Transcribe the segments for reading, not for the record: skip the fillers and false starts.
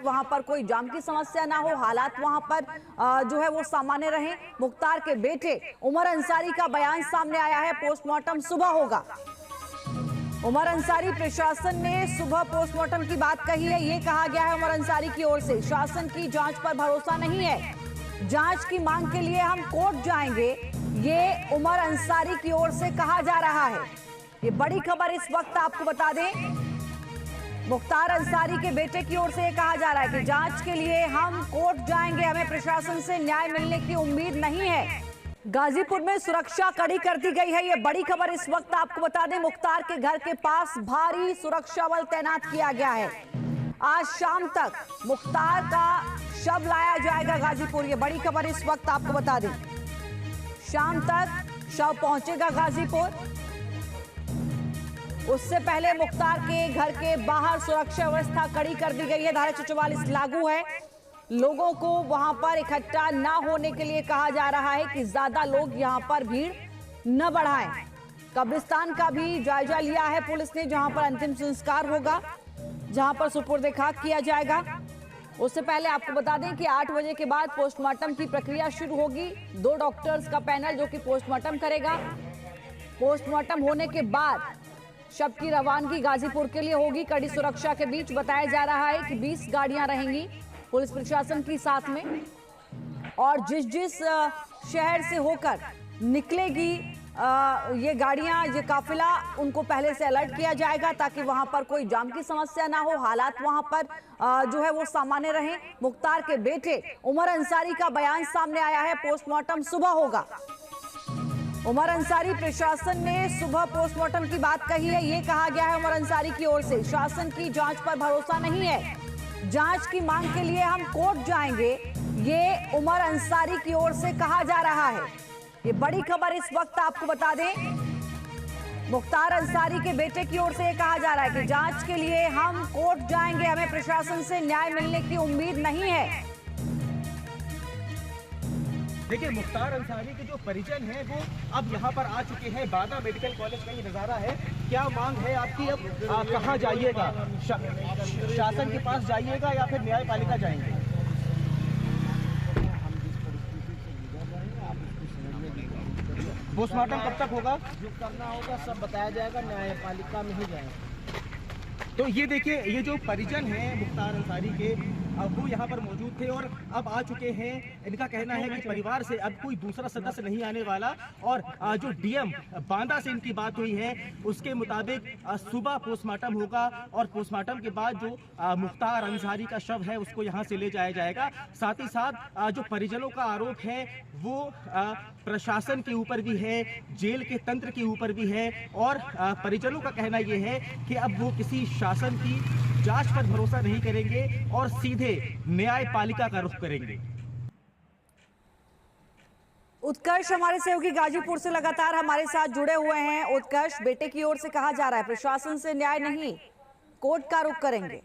वहां पर कोई जाम की समस्या ना हो, हालात वहां पर जो है वो सामान्य रहे। मुख्तार के बेटे उमर अंसारी का बयान सामने आया है, पोस्टमार्टम सुबह होगा। उमर अंसारी, प्रशासन ने सुबह पोस्टमार्टम की बात कही है। ये कहा गया है उमर अंसारी की ओर से, शासन की जांच पर भरोसा नहीं है, जांच की मांग के लिए हम कोर्ट जाएंगे, ये उमर अंसारी की ओर से कहा जा रहा है। ये बड़ी खबर इस वक्त आपको बता दें, मुख्तार अंसारी के बेटे की ओर से कहा जा रहा है कि जांच के लिए हम कोर्ट जाएंगे, हमें प्रशासन से न्याय मिलने की उम्मीद नहीं है। गाजीपुर में सुरक्षा कड़ी कर दी गई है, ये बड़ी खबर इस वक्त आपको बता दें। मुख्तार के घर के पास भारी सुरक्षा बल तैनात किया गया है। आज शाम तक मुख्तार का शव लाया जाएगा गाजीपुर, ये बड़ी खबर इस वक्त आपको बता दें। शाम तक शव पहुंचेगा गाजीपुर। उससे पहले मुख्तार के घर के बाहर सुरक्षा व्यवस्था कड़ी कर दी गई है। धारा 444 लागू है। लोगों को वहां पर इकट्ठा ना होने के लिए कहा जा रहा है कि ज्यादा लोग यहां पर भीड़ न बढ़ाएं। कब्रिस्तान का भी जायजा लिया है पुलिस ने, जहां पर अंतिम संस्कार होगा, जहां पर सुपुर्द खाक किया जाएगा। उससे पहले आपको बता दें कि 8 बजे के बाद पोस्टमार्टम की प्रक्रिया शुरू होगी। 2 डॉक्टर्स का पैनल जो कि पोस्टमार्टम करेगा। पोस्टमार्टम होने के बाद शव की रवानगी गाजीपुर के लिए होगी। कड़ी सुरक्षा के बीच बताया जा रहा है कि 20 गाड़ियां रहेंगी पुलिस प्रशासन की साथ में, और जिस शहर से होकर निकलेगी ये गाड़ियां, ये काफिला, उनको पहले से अलर्ट किया जाएगा ताकि वहां पर कोई जाम की समस्या ना हो, हालात वहां पर जो है वो सामान्य रहे। मुख्तार के बेटे उमर अंसारी का बयान सामने आया है, पोस्टमार्टम सुबह होगा। उमर अंसारी, प्रशासन ने सुबह पोस्टमार्टम की बात कही है। ये कहा गया है उमर अंसारी की ओर से, शासन की जांच पर भरोसा नहीं है, जांच की मांग के लिए हम कोर्ट जाएंगे, ये उमर अंसारी की ओर से कहा जा रहा है। ये बड़ी खबर इस वक्त आपको बता दें, मुख्तार अंसारी के बेटे की ओर से कहा जा रहा है कि जांच के लिए हम कोर्ट जाएंगे, हमें प्रशासन से न्याय मिलने की उम्मीद नहीं है। देखिए, मुख्तार अंसारी के जो परिजन हैं वो अब यहाँ पर आ चुके हैं। बादा मेडिकल कॉलेज का ये नज़ारा है। क्या मांग है आपकी? अब कहाँ जाइएगा? शासन के पास जाइएगा या फिर न्यायपालिका जाएंगे? पोस्टमार्टम कब तक होगा? जो करना होगा सब बताया जाएगा, न्यायपालिका में ही जाएंगे। तो ये देखिए, ये जो परिजन हैं मुख्तार अंसारी के, अब वो यहाँ पर मौजूद थे और अब आ चुके हैं। इनका कहना है कि परिवार से अब कोई दूसरा सदस्य नहीं आने वाला, और जो डीएम बांदा से इनकी बात हुई है उसके मुताबिक सुबह पोस्टमार्टम होगा, और पोस्टमार्टम के बाद जो मुख्तार अंसारी का शव है उसको यहाँ से ले जाया जाएगा। साथ ही साथ जो परिजनों का आरोप है वो प्रशासन के ऊपर भी है, जेल के तंत्र के ऊपर भी है, और परिजनों का कहना यह है कि अब वो किसी शासन की जांच पर भरोसा नहीं करेंगे और सीधे न्यायपालिका का रुख करेंगे। उत्कर्ष हमारे सहयोगी गाजीपुर से लगातार हमारे साथ जुड़े हुए हैं। उत्कर्ष, बेटे की ओर से कहा जा रहा है प्रशासन से न्याय नहीं, कोर्ट का रुख करेंगे।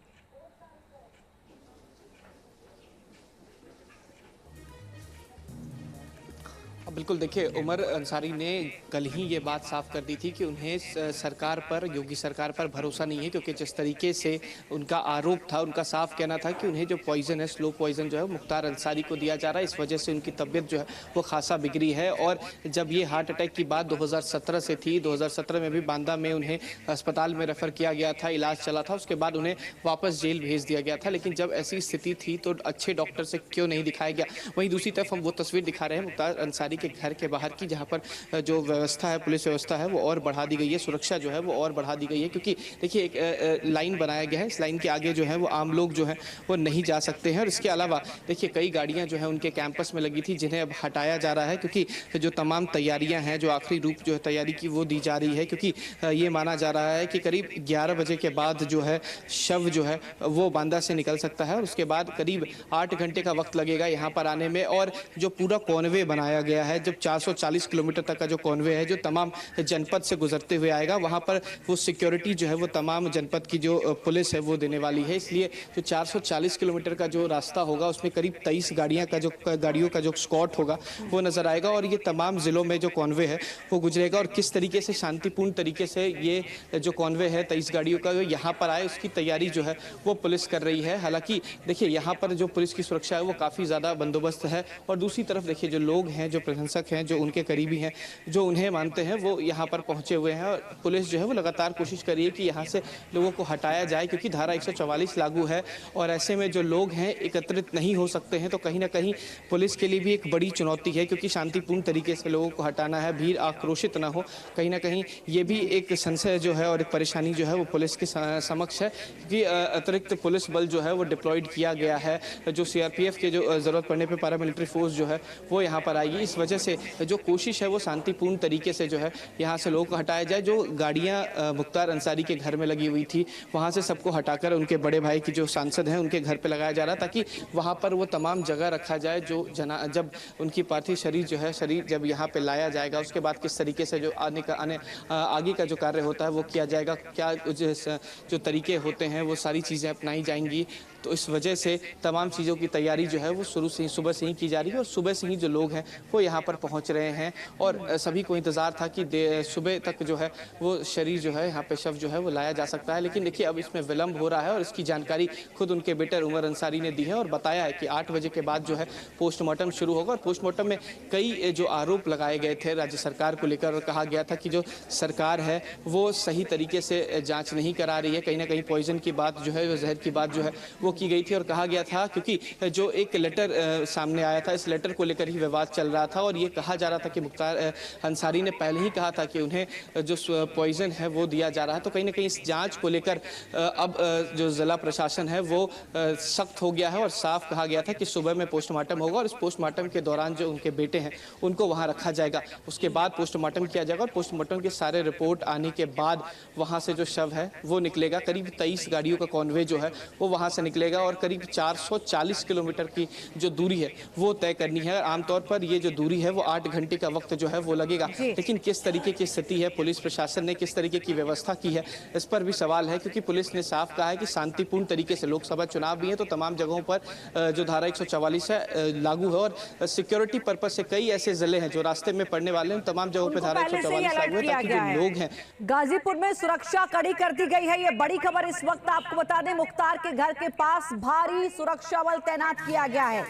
बिल्कुल, देखिए, उमर अंसारी ने कल ही ये बात साफ कर दी थी कि उन्हें सरकार पर, योगी सरकार पर भरोसा नहीं है, क्योंकि जिस तरीके से उनका आरोप था, उनका साफ कहना था कि उन्हें जो पॉइजन है, स्लो पॉइजन जो है मुख्तार अंसारी को दिया जा रहा है, इस वजह से उनकी तबीयत जो है वो खासा बिगड़ी है। और जब ये हार्ट अटैक की बात 2017 से थी, 2017 में भी बांदा में उन्हें अस्पताल में रेफर किया गया था, इलाज चला था, उसके बाद उन्हें वापस जेल भेज दिया गया था। लेकिन जब ऐसी स्थिति थी तो अच्छे डॉक्टर से क्यों नहीं दिखाया गया? वहीं दूसरी तरफ हम वो तस्वीर दिखा रहे हैं मुख्तार अंसारी के घर के बाहर की, जहां पर जो व्यवस्था है, पुलिस व्यवस्था है, वो और बढ़ा दी गई है, सुरक्षा जो है वो और बढ़ा दी गई है, क्योंकि देखिए एक लाइन बनाया गया है, इस लाइन के आगे जो है वो आम लोग जो है वो नहीं जा सकते हैं। और इसके अलावा देखिए कई गाड़ियां जो है उनके कैंपस में लगी थी, जिन्हें अब हटाया जा रहा है, क्योंकि जो तमाम तैयारियां हैं, जो आखिरी रूप जो है तैयारी की वो दी जा रही है, क्योंकि ये माना जा रहा है कि करीब 11 बजे के बाद जो है शव जो है वो बांदा से निकल सकता है, और उसके बाद करीब 8 घंटे का वक्त लगेगा यहाँ पर आने में। और जो पूरा कॉन्वे बनाया गया है। जब 440 किलोमीटर तक का जो कॉन्वे है जो तमाम जनपद से गुजरते हुए आएगा, वहाँ पर वो सिक्योरिटी जो है वो तमाम जनपद की जो पुलिस है वो देने वाली है। इसलिए जो 440 किलोमीटर का जो रास्ता होगा उसमें करीब 23 गाड़ियों का जो स्क्वाड होगा वो नजर आएगा और ये तमाम जिलों में जो कॉन्वे है वो गुजरेगा। और किस तरीके से शांतिपूर्ण तरीके से ये जो कॉन्वे है 23 गाड़ियों का यहाँ पर आए उसकी तैयारी जो है वो पुलिस कर रही है। हालांकि देखिए यहाँ पर जो पुलिस की सुरक्षा है वो काफ़ी ज़्यादा बंदोबस्त है और दूसरी तरफ देखिए जो लोग हैं, जो प्रशंसक हैं, जो उनके करीबी हैं, जो उन्हें मानते हैं, वो यहाँ पर पहुँचे हुए हैं और पुलिस जो है वो लगातार कोशिश कर रही है कि यहाँ से लोगों को हटाया जाए, क्योंकि धारा 144 लागू है और ऐसे में जो लोग हैं एकत्रित नहीं हो सकते हैं। तो कहीं ना कहीं पुलिस के लिए भी एक बड़ी चुनौती है, क्योंकि शांतिपूर्ण तरीके से लोगों को हटाना है, भीड़ आक्रोशित ना हो। कहीं ना कहीं ये भी एक संशय जो है और एक परेशानी जो है वो पुलिस के समक्ष है, क्योंकि अतिरिक्त पुलिस बल जो है वो डिप्लॉयड किया गया है। जो सीआरपीएफ के जो ज़रूरत पड़ने पे पैरामिलिट्री फोर्स जो है वो यहाँ पर आएगी। इस वजह से जो कोशिश है वो शांतिपूर्ण तरीके से जो है यहाँ से लोगों को हटाया जाए। जो गाड़ियाँ मुख्तार अंसारी के घर में लगी हुई थी वहाँ से सबको हटाकर उनके बड़े भाई की जो सांसद हैं उनके घर पे लगाया जा रहा, ताकि वहाँ पर वो तमाम जगह रखा जाए। जो जब उनकी पार्थिव शरीर जब यहाँ पे लाया जाएगा उसके बाद किस तरीके से जो आगे का जो कार्य होता है वो किया जाएगा, क्या जो तरीके होते हैं वो सारी चीज़ें अपनाई जाएंगी। तो इस वजह से तमाम चीज़ों की तैयारी जो है वो शुरू से ही सुबह से ही की जा रही है और सुबह से ही जो लोग हैं वो यहाँ पर पहुँच रहे हैं और सभी को इंतज़ार था कि सुबह तक जो है वो शरीर जो है यहाँ पे शव जो है वो लाया जा सकता है। लेकिन देखिए अब इसमें विलम्ब हो रहा है और इसकी जानकारी खुद उनके बेटे उमर अंसारी ने दी है और बताया है कि 8 बजे के बाद जो है पोस्टमार्टम शुरू होगा। और पोस्टमार्टम में कई जो आरोप लगाए गए थे राज्य सरकार को लेकर और कहा गया था कि जो सरकार है वो सही तरीके से जाँच नहीं करा रही है। कहीं ना कहीं पॉइजन की बात जो है, जहर की बात जो है वो की गई थी और कहा गया था, क्योंकि जो एक लेटर सामने आया था इस लेटर को लेकर ही विवाद चल रहा था और ये कहा जा रहा था कि मुख्तार अंसारी ने पहले ही कहा था कि उन्हें जो पॉइजन है वो दिया जा रहा है। तो कहीं ना कहीं इस जांच को लेकर अब जो जिला प्रशासन है वो सख्त हो गया है और साफ कहा गया था कि सुबह में पोस्टमार्टम होगा और इस पोस्टमार्टम के दौरान जो उनके बेटे हैं उनको वहाँ रखा जाएगा। उसके बाद पोस्टमार्टम किया जाएगा और पोस्टमार्टम के सारे रिपोर्ट आने के बाद वहाँ से जो शव है वो निकलेगा। करीब 23 गाड़ियों का कॉन्वे जो है वो वहाँ से निकलेगा और करीब 440 किलोमीटर की जो दूरी है वो तय करनी है। आमतौर पर ये जो दूरी है वो 8 घंटे का वक्त जो है वो लगेगा, लेकिन किस तरीके की स्थिति है, पुलिस प्रशासन ने किस तरीके की व्यवस्था की है, इस पर भी सवाल है। क्योंकि पुलिस ने साफ कहा है कि शांतिपूर्ण तरीके से, लोकसभा चुनाव भी है तो तमाम जगहों पर जो धारा 144 है लागू है और सिक्योरिटी पर्पज से कई ऐसे जिले हैं जो रास्ते में पड़ने वाले हैं, तमाम जगहों पर धारा 144 लागू है ताकि जो लोग हैं। गाजीपुर में सुरक्षा कड़ी कर दी गई है, ये बड़ी खबर इस वक्त आपको बता दें। मुख्तार के घर के पास भारी सुरक्षा बल तैनात किया गया है।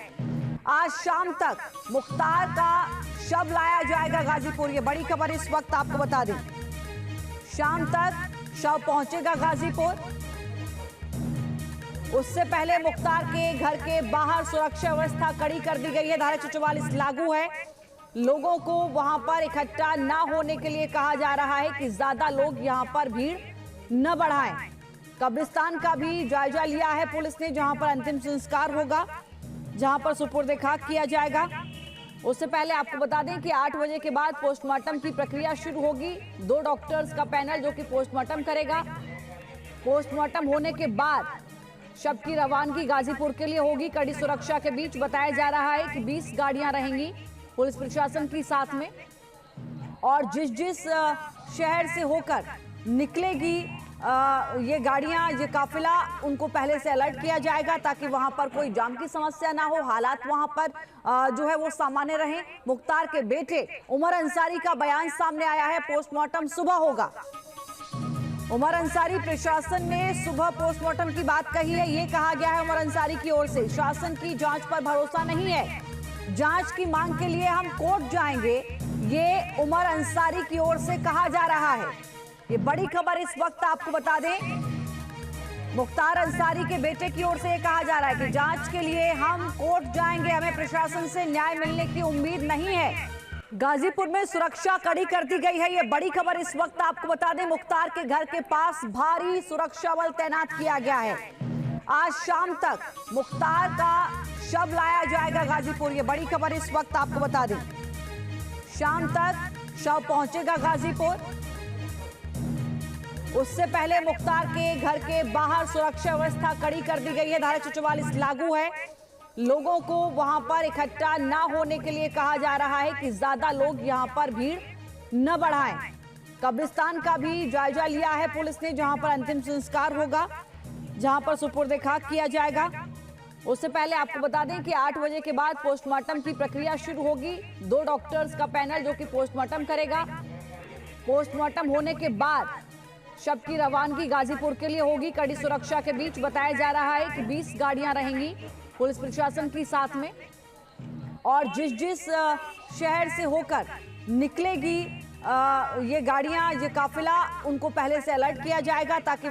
आज शाम तक मुख्तार का शव लाया जाएगा गाजीपुर, ये बड़ी खबर इस वक्त आपको बता दें। शाम तक शव पहुंचेगा गाजीपुर। उससे पहले मुख्तार के घर के बाहर सुरक्षा व्यवस्था कड़ी कर दी गई है। धारा 144 लागू है। लोगों को वहां पर इकट्ठा ना होने के लिए कहा जा रहा है कि ज्यादा लोग यहां पर भीड़ न बढ़ाएं। कब्रिस्तान का भी जायजा लिया है पुलिस ने, जहां पर अंतिम संस्कार होगा, जहां पर सुपुर्द खाक किया जाएगा। उससे पहले आपको बता दें कि 8 बजे के बाद पोस्टमार्टम की प्रक्रिया शुरू होगी। 2 डॉक्टर्स का पैनल जो कि पोस्टमार्टम करेगा। पोस्टमार्टम होने के बाद शव की रवानगी गाजीपुर के लिए होगी। कड़ी सुरक्षा के बीच बताया जा रहा है कि 20 गाड़ियां रहेंगी पुलिस प्रशासन की साथ में और जिस शहर से होकर निकलेगी ये गाड़ियां, ये काफिला, उनको पहले से अलर्ट किया जाएगा ताकि वहां पर कोई जाम की समस्या ना हो, हालात वहां पर जो है वो सामान्य रहें। मुख्तार के बेटे उमर अंसारी का बयान सामने आया है, पोस्टमार्टम सुबह होगा। उमर अंसारी, प्रशासन ने सुबह पोस्टमार्टम की बात कही है। ये कहा गया है उमर अंसारी की ओर से, शासन की जांच पर भरोसा नहीं है, जांच की मांग के लिए हम कोर्ट जाएंगे, ये उमर अंसारी की ओर से कहा जा रहा है। ये बड़ी खबर इस वक्त आपको बता दें। मुख्तार अंसारी के बेटे की ओर से ये कहा जा रहा है कि जांच के लिए हम कोर्ट जाएंगे, हमें प्रशासन से न्याय मिलने की उम्मीद नहीं है। गाजीपुर में सुरक्षा कड़ी कर दी गई है, ये बड़ी खबर इस वक्त आपको बता दें। मुख्तार के घर के पास भारी सुरक्षा बल तैनात किया गया है। आज शाम तक मुख्तार का शव लाया जाएगा गाजीपुर, ये बड़ी खबर इस वक्त आपको बता दें। शाम तक शव पहुंचेगा गाजीपुर। उससे पहले मुख्तार के घर के बाहर सुरक्षा व्यवस्था कड़ी कर दी गई है। धारा 144 लागू है। लोगों को वहां पर इकट्ठा ना होने के लिए कहा जा रहा है कि ज्यादा लोग यहां पर भीड़ न बढ़ाएं। कब्रिस्तान का भी जायजा लिया है पुलिस ने, जहां पर अंतिम संस्कार होगा, जहां पर सुपुर्द खाक किया जाएगा। उससे पहले आपको बता दें कि 8 बजे के बाद पोस्टमार्टम की प्रक्रिया शुरू होगी। 2 डॉक्टर्स का पैनल जो कि पोस्टमार्टम करेगा। पोस्टमार्टम होने के बाद शव की रवानगी गाजीपुर के लिए होगी। कड़ी सुरक्षा के बीच बताया जा रहा है कि 20 गाड़ियां रहेंगी पुलिस प्रशासन की साथ में, और जिस शहर से होकर निकलेगी ये गाड़ियां, ये काफिला, उनको पहले से अलर्ट किया जाएगा ताकि